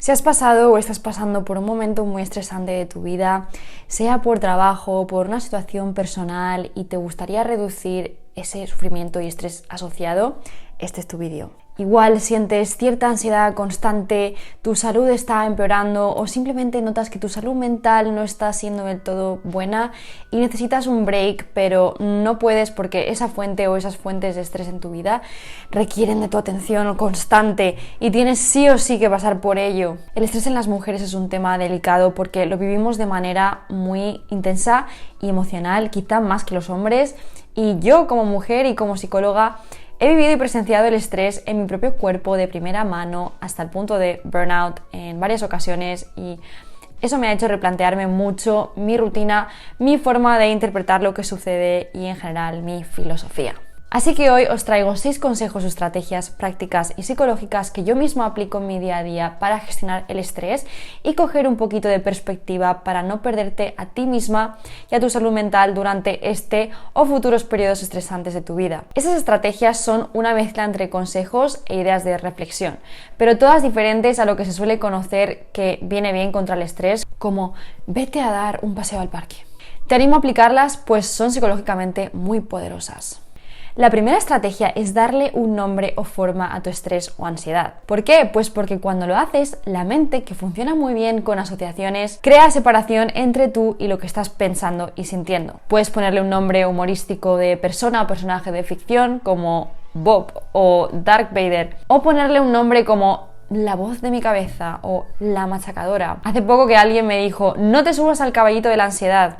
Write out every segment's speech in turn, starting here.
Si has pasado o estás pasando por un momento muy estresante de tu vida, sea por trabajo o por una situación personal y te gustaría reducir ese sufrimiento y estrés asociado, este es tu vídeo. Igual sientes cierta ansiedad constante, tu salud está empeorando o simplemente notas que tu salud mental no está siendo del todo buena y necesitas un break, pero no puedes porque esa fuente o esas fuentes de estrés en tu vida requieren de tu atención constante y tienes sí o sí que pasar por ello. El estrés en las mujeres es un tema delicado porque lo vivimos de manera muy intensa y emocional, quizá más que los hombres, y yo como mujer y como psicóloga he vivido y presenciado el estrés en mi propio cuerpo de primera mano hasta el punto de burnout en varias ocasiones y eso me ha hecho replantearme mucho mi rutina, mi forma de interpretar lo que sucede y en general mi filosofía. Así que hoy os traigo 6 consejos o estrategias prácticas y psicológicas que yo misma aplico en mi día a día para gestionar el estrés y coger un poquito de perspectiva para no perderte a ti misma y a tu salud mental durante este o futuros periodos estresantes de tu vida. Esas estrategias son una mezcla entre consejos e ideas de reflexión, pero todas diferentes a lo que se suele conocer que viene bien contra el estrés, como vete a dar un paseo al parque. Te animo a aplicarlas, pues son psicológicamente muy poderosas. La primera estrategia es darle un nombre o forma a tu estrés o ansiedad. ¿Por qué? Pues porque cuando lo haces, la mente, que funciona muy bien con asociaciones, crea separación entre tú y lo que estás pensando y sintiendo. Puedes ponerle un nombre humorístico de persona o personaje de ficción como Bob o Darth Vader, o ponerle un nombre como la voz de mi cabeza o la machacadora. Hace poco que alguien me dijo, no te subas al caballito de la ansiedad.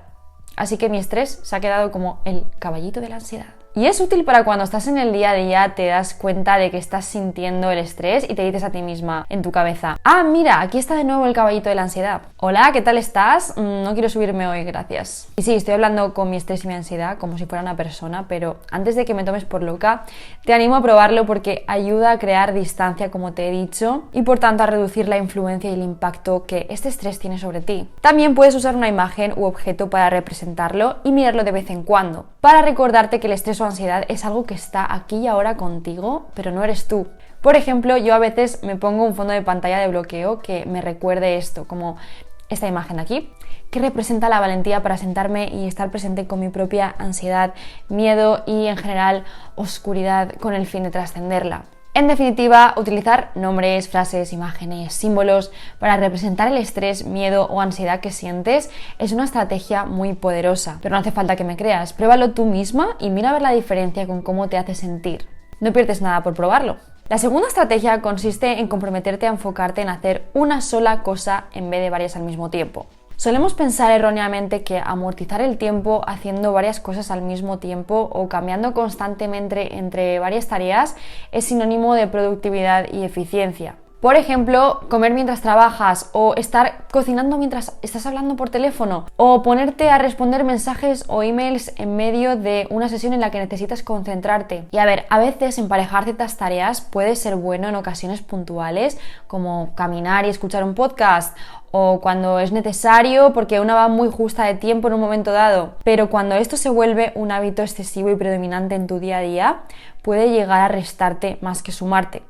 Así que mi estrés se ha quedado como el caballito de la ansiedad. Y es útil para cuando estás en el día a día, te das cuenta de que estás sintiendo el estrés y te dices a ti misma en tu cabeza, ah, mira, aquí está de nuevo el caballito de la ansiedad. Hola, ¿qué tal estás? No quiero subirme hoy, gracias. Y sí, estoy hablando con mi estrés y mi ansiedad como si fuera una persona, pero antes de que me tomes por loca, te animo a probarlo porque ayuda a crear distancia, como te he dicho, y por tanto a reducir la influencia y el impacto que este estrés tiene sobre ti. También puedes usar una imagen u objeto para representarlo y mirarlo de vez en cuando, para recordarte que el estrés o ansiedad es algo que está aquí y ahora contigo, pero no eres tú. Por ejemplo, yo a veces me pongo un fondo de pantalla de bloqueo que me recuerde esto, como esta imagen de aquí, que representa la valentía para sentarme y estar presente con mi propia ansiedad, miedo y en general oscuridad con el fin de trascenderla. En definitiva, utilizar nombres, frases, imágenes, símbolos para representar el estrés, miedo o ansiedad que sientes es una estrategia muy poderosa. Pero no hace falta que me creas, pruébalo tú misma y mira a ver la diferencia con cómo te hace sentir. No pierdes nada por probarlo. La segunda estrategia consiste en comprometerte a enfocarte en hacer una sola cosa en vez de varias al mismo tiempo. Solemos pensar erróneamente que amortizar el tiempo haciendo varias cosas al mismo tiempo o cambiando constantemente entre varias tareas es sinónimo de productividad y eficiencia. Por ejemplo, comer mientras trabajas o estar cocinando mientras estás hablando por teléfono o ponerte a responder mensajes o emails en medio de una sesión en la que necesitas concentrarte. Y a ver, a veces emparejar ciertas tareas puede ser bueno en ocasiones puntuales, como caminar y escuchar un podcast, o cuando es necesario porque una va muy justa de tiempo en un momento dado. Pero cuando esto se vuelve un hábito excesivo y predominante en tu día a día, puede llegar a restarte más que sumarte.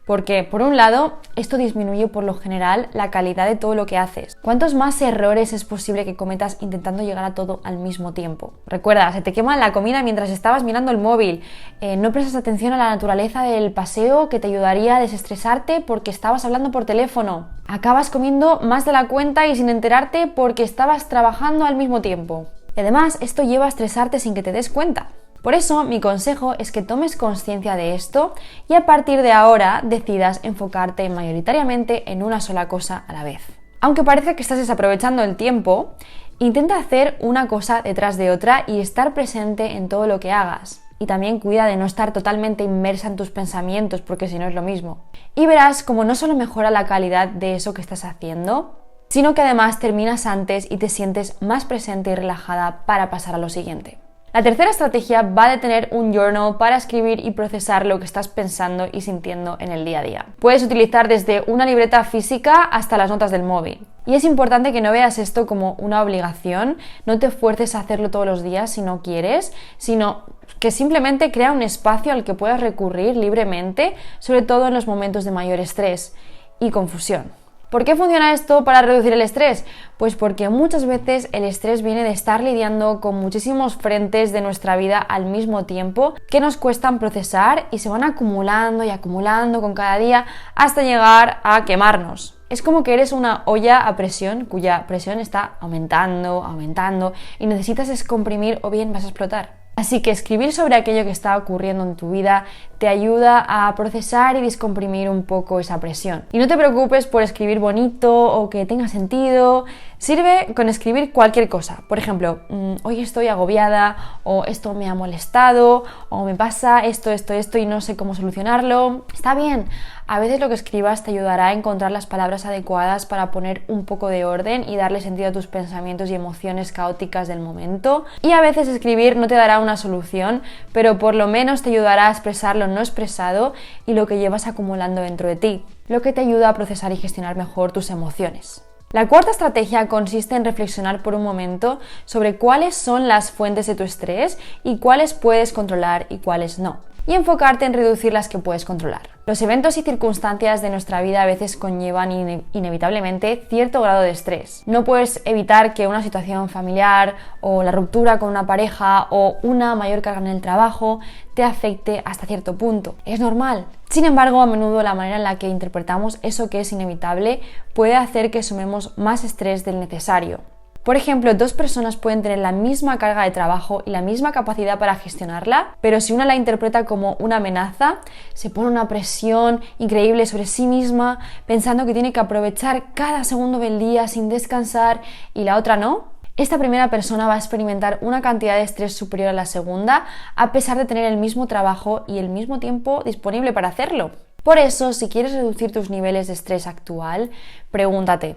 Porque, por un lado, esto disminuye por lo general la calidad de todo lo que haces. ¿Cuántos más errores es posible que cometas intentando llegar a todo al mismo tiempo? Recuerda, se te quema la comida mientras estabas mirando el móvil, no prestas atención a la naturaleza del paseo que te ayudaría a desestresarte porque estabas hablando por teléfono. Acabas comiendo más de la cuenta y sin enterarte porque estabas trabajando al mismo tiempo. Y además, esto lleva a estresarte sin que te des cuenta. Por eso, mi consejo es que tomes conciencia de esto y a partir de ahora decidas enfocarte mayoritariamente en una sola cosa a la vez. Aunque parece que estás desaprovechando el tiempo, intenta hacer una cosa detrás de otra y estar presente en todo lo que hagas. Y también cuida de no estar totalmente inmersa en tus pensamientos, porque si no es lo mismo. Y verás cómo no solo mejora la calidad de eso que estás haciendo, sino que además terminas antes y te sientes más presente y relajada para pasar a lo siguiente. La tercera estrategia va de tener un journal para escribir y procesar lo que estás pensando y sintiendo en el día a día. Puedes utilizar desde una libreta física hasta las notas del móvil. Y es importante que no veas esto como una obligación, no te fuerces a hacerlo todos los días si no quieres, sino que simplemente crea un espacio al que puedas recurrir libremente, sobre todo en los momentos de mayor estrés y confusión. ¿Por qué funciona esto para reducir el estrés? Pues porque muchas veces el estrés viene de estar lidiando con muchísimos frentes de nuestra vida al mismo tiempo que nos cuestan procesar y se van acumulando y acumulando con cada día hasta llegar a quemarnos. Es como que eres una olla a presión cuya presión está aumentando, aumentando y necesitas descomprimir o bien vas a explotar. Así que escribir sobre aquello que está ocurriendo en tu vida te ayuda a procesar y descomprimir un poco esa presión. Y no te preocupes por escribir bonito o que tenga sentido. Sirve con escribir cualquier cosa. Por ejemplo, hoy estoy agobiada, o esto me ha molestado, o me pasa esto y no sé cómo solucionarlo. Está bien. A veces lo que escribas te ayudará a encontrar las palabras adecuadas para poner un poco de orden y darle sentido a tus pensamientos y emociones caóticas del momento. Y a veces escribir no te dará una solución, pero por lo menos te ayudará a expresar lo no expresado y lo que llevas acumulando dentro de ti, lo que te ayuda a procesar y gestionar mejor tus emociones. La cuarta estrategia consiste en reflexionar por un momento sobre cuáles son las fuentes de tu estrés y cuáles puedes controlar y cuáles no, y enfocarte en reducir las que puedes controlar. Los eventos y circunstancias de nuestra vida a veces conllevan inevitablemente cierto grado de estrés. No puedes evitar que una situación familiar o la ruptura con una pareja o una mayor carga en el trabajo te afecte hasta cierto punto. Es normal. Sin embargo, a menudo la manera en la que interpretamos eso que es inevitable puede hacer que sumemos más estrés del necesario. Por ejemplo, dos personas pueden tener la misma carga de trabajo y la misma capacidad para gestionarla, pero si una la interpreta como una amenaza, se pone una presión increíble sobre sí misma, pensando que tiene que aprovechar cada segundo del día sin descansar, y la otra no. Esta primera persona va a experimentar una cantidad de estrés superior a la segunda, a pesar de tener el mismo trabajo y el mismo tiempo disponible para hacerlo. Por eso, si quieres reducir tus niveles de estrés actual, pregúntate: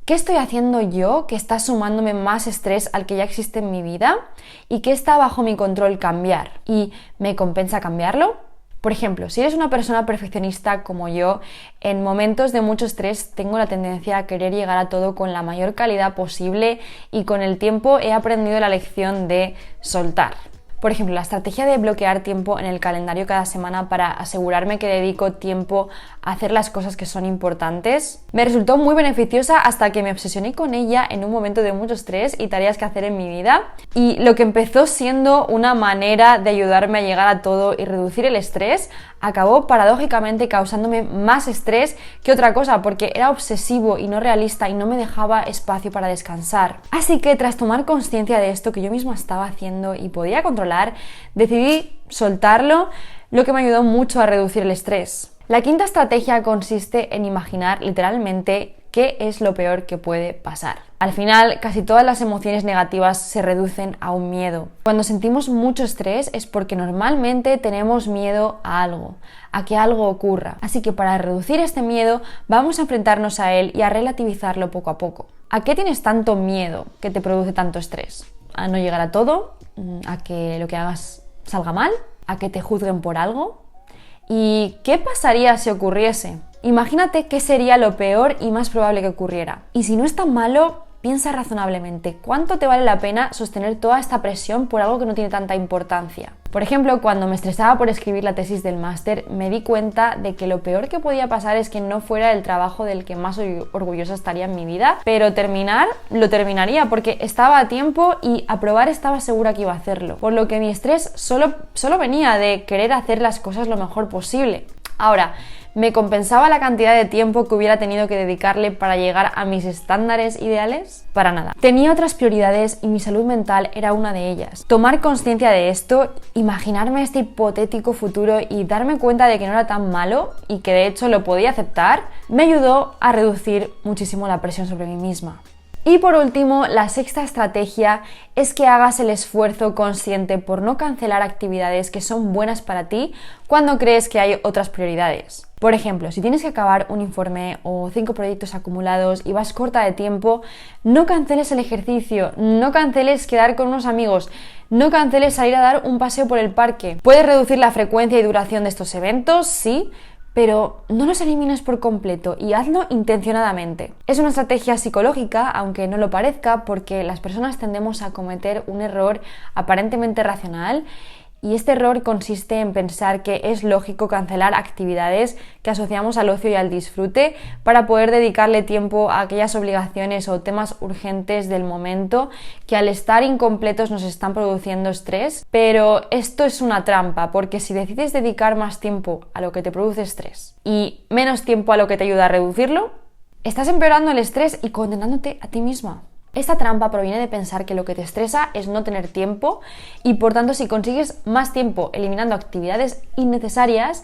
¿qué estoy haciendo yo que está sumándome más estrés al que ya existe en mi vida? ¿Y qué está bajo mi control cambiar? ¿Y me compensa cambiarlo? Por ejemplo, si eres una persona perfeccionista como yo, en momentos de mucho estrés tengo la tendencia a querer llegar a todo con la mayor calidad posible, y con el tiempo he aprendido la lección de soltar. Por ejemplo, la estrategia de bloquear tiempo en el calendario cada semana para asegurarme que dedico tiempo a hacer las cosas que son importantes me resultó muy beneficiosa hasta que me obsesioné con ella en un momento de mucho estrés y tareas que hacer en mi vida, y lo que empezó siendo una manera de ayudarme a llegar a todo y reducir el estrés acabó paradójicamente causándome más estrés que otra cosa, porque era obsesivo y no realista y no me dejaba espacio para descansar. Así que tras tomar conciencia de esto que yo misma estaba haciendo y podía controlar, decidí soltarlo, lo que me ayudó mucho a reducir el estrés. La quinta estrategia consiste en imaginar literalmente qué es lo peor que puede pasar. Al final, casi todas las emociones negativas se reducen a un miedo. Cuando sentimos mucho estrés es porque normalmente tenemos miedo a algo, a que algo ocurra. Así que para reducir este miedo, vamos a enfrentarnos a él y a relativizarlo poco a poco. ¿A qué tienes tanto miedo que te produce tanto estrés? ¿A no llegar a todo? ¿A que lo que hagas salga mal? ¿A que te juzguen por algo? ¿Y qué pasaría si ocurriese? Imagínate qué sería lo peor y más probable que ocurriera. Y si no es tan malo, piensa razonablemente, ¿cuánto te vale la pena sostener toda esta presión por algo que no tiene tanta importancia? Por ejemplo, cuando me estresaba por escribir la tesis del máster, me di cuenta de que lo peor que podía pasar es que no fuera el trabajo del que más orgullosa estaría en mi vida, pero terminar, lo terminaría porque estaba a tiempo y aprobar estaba segura que iba a hacerlo. Por lo que mi estrés solo venía de querer hacer las cosas lo mejor posible. Ahora, ¿me compensaba la cantidad de tiempo que hubiera tenido que dedicarle para llegar a mis estándares ideales? Para nada. Tenía otras prioridades y mi salud mental era una de ellas. Tomar conciencia de esto, imaginarme este hipotético futuro y darme cuenta de que no era tan malo y que de hecho lo podía aceptar, me ayudó a reducir muchísimo la presión sobre mí misma. Y por último, la sexta estrategia es que hagas el esfuerzo consciente por no cancelar actividades que son buenas para ti cuando crees que hay otras prioridades. Por ejemplo, si tienes que acabar un informe o 5 proyectos acumulados y vas corta de tiempo, no canceles el ejercicio, no canceles quedar con unos amigos, no canceles salir a dar un paseo por el parque. Puedes reducir la frecuencia y duración de estos eventos, sí, pero no los elimines por completo y hazlo intencionadamente. Es una estrategia psicológica, aunque no lo parezca, porque las personas tendemos a cometer un error aparentemente racional Y este error consiste en pensar que es lógico cancelar actividades que asociamos al ocio y al disfrute para poder dedicarle tiempo a aquellas obligaciones o temas urgentes del momento que al estar incompletos nos están produciendo estrés. Pero esto es una trampa, porque si decides dedicar más tiempo a lo que te produce estrés y menos tiempo a lo que te ayuda a reducirlo, estás empeorando el estrés y condenándote a ti misma. Esta trampa proviene de pensar que lo que te estresa es no tener tiempo y por tanto si consigues más tiempo eliminando actividades innecesarias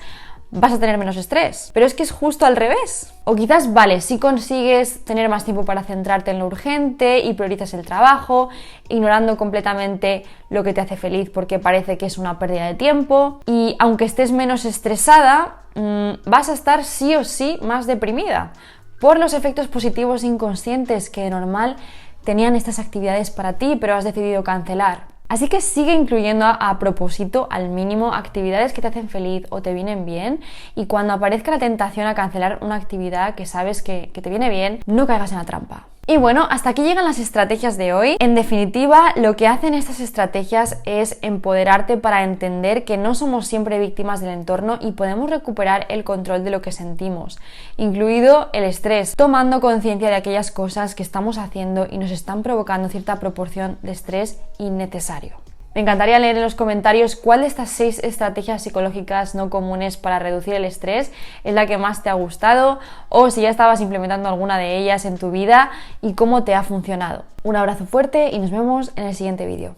vas a tener menos estrés. Pero es que es justo al revés. O quizás, vale, si consigues tener más tiempo para centrarte en lo urgente y priorizas el trabajo, ignorando completamente lo que te hace feliz porque parece que es una pérdida de tiempo. Y aunque estés menos estresada, vas a estar sí o sí más deprimida por los efectos positivos inconscientes que de normal tenían estas actividades para ti, pero has decidido cancelar. Así que sigue incluyendo a propósito, al mínimo, actividades que te hacen feliz o te vienen bien, y cuando aparezca la tentación a cancelar una actividad que sabes que te viene bien, no caigas en la trampa. Y bueno, hasta aquí llegan las estrategias de hoy. En definitiva, lo que hacen estas estrategias es empoderarte para entender que no somos siempre víctimas del entorno y podemos recuperar el control de lo que sentimos, incluido el estrés, tomando conciencia de aquellas cosas que estamos haciendo y nos están provocando cierta proporción de estrés innecesario. Me encantaría leer en los comentarios cuál de estas 6 estrategias psicológicas no comunes para reducir el estrés es la que más te ha gustado, o si ya estabas implementando alguna de ellas en tu vida y cómo te ha funcionado. Un abrazo fuerte y nos vemos en el siguiente vídeo.